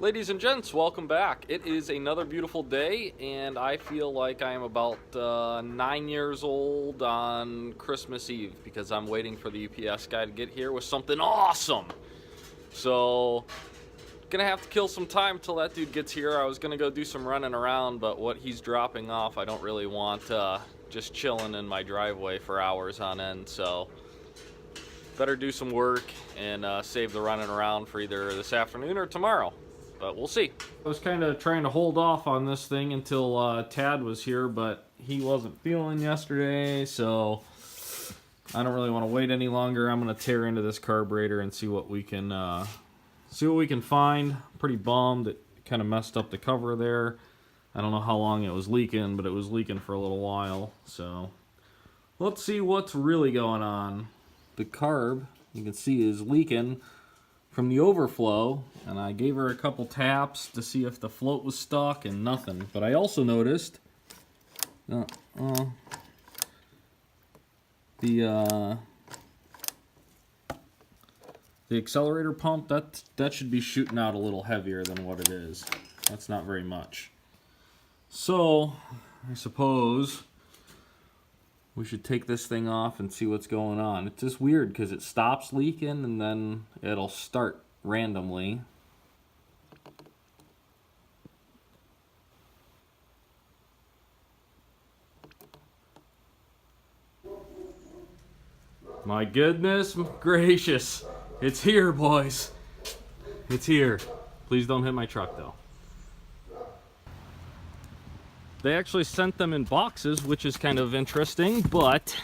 Ladies and gents, welcome back. It is another beautiful day, and I feel like I am about 9 years old on Christmas Eve because I'm waiting for the UPS guy to get here with something awesome. So, gonna have to kill some time till that dude gets here. I was gonna go do some running around, but what he's dropping off, I don't really want just chilling in my driveway for hours on end. So, better do some work and save the running around for either this afternoon or tomorrow. But we'll see. I was kind of trying to hold off on this thing until Tad was here, but he wasn't feeling yesterday, so I don't really want to wait any longer. I'm going to tear into this carburetor and see what we can find. I'm pretty bummed. It kind of messed up the cover there. I don't know how long it was leaking, but it was leaking for a little while. So let's see what's really going on. The carb, you can see, is leaking from the overflow, and I gave her a couple taps to see if the float was stuck, and nothing. But I also noticed the accelerator pump, that should be shooting out a little heavier than what it is. That's not very much. So I suppose we should take this thing off and see what's going on. It's just weird because it stops leaking and then it'll start randomly. My goodness gracious. It's here, boys. It's here. Please don't hit my truck, though. They actually sent them in boxes, which is kind of interesting, but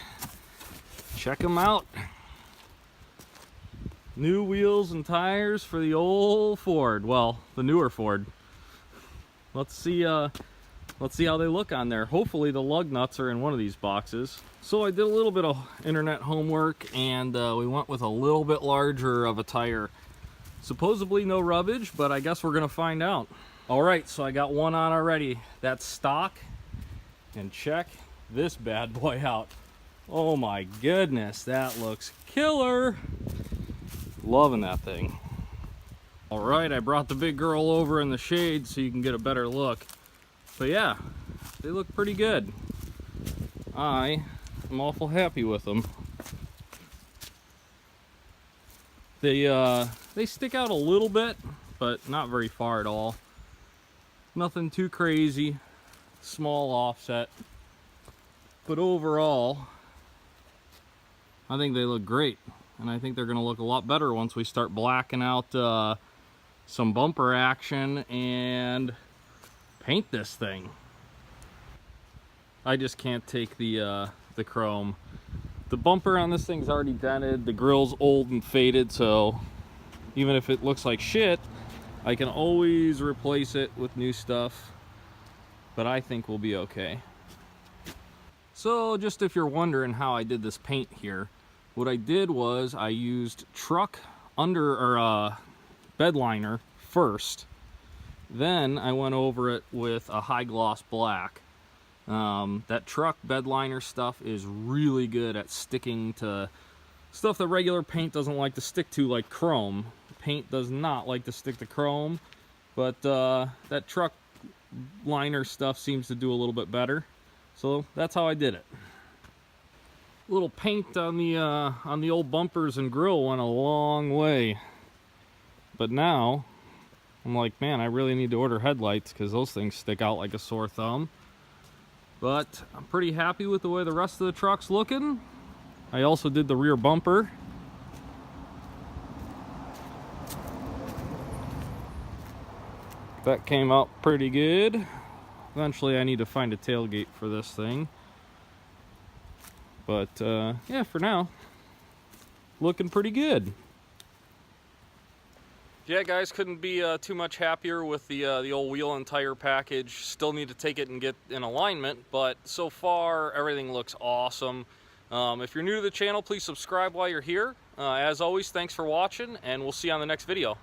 check them out. New wheels and tires for the old Ford. Well, the newer Ford. Let's see how they look on there. Hopefully the lug nuts are in one of these boxes. So I did a little bit of internet homework, and we went with a little bit larger of a tire. Supposedly no rubbish, but I guess we're gonna find out. Alright, so I got one on already. That's stock. And check this bad boy out. Oh my goodness, that looks killer. Loving that thing. Alright, I brought the big girl over in the shade so you can get a better look. But yeah, they look pretty good. I am awful happy with them. They stick out a little bit, but not very far at all. Nothing too crazy, small offset, but overall I think they look great, and I think they're going to look a lot better once we start blacking out some bumper action and paint this thing. I just can't take the chrome. The bumper on this thing's already dented, the grill's old and faded, so even if it looks like shit, I can always replace it with new stuff, but I think we'll be okay. So just if you're wondering how I did this paint here, what I did was I used truck bed liner first. Then I went over it with a high gloss black. That truck bed liner stuff is really good at sticking to stuff that regular paint doesn't like to stick to, like chrome. Paint does not like to stick to chrome, but that truck liner stuff seems to do a little bit better. So that's how I did it. A little paint on the old bumpers and grill went a long way. But now I'm like, man, I really need to order headlights because those things stick out like a sore thumb. But I'm pretty happy with the way the rest of the truck's looking. I also did the rear bumper. That came out pretty good. Eventually I need to find a tailgate for this thing. But yeah, for now, looking pretty good. Yeah, guys, couldn't be too much happier with the old wheel and tire package. Still need to take it and get in alignment, but so far everything looks awesome. If you're new to the channel, please subscribe while you're here. As always, thanks for watching, and we'll see you on the next video.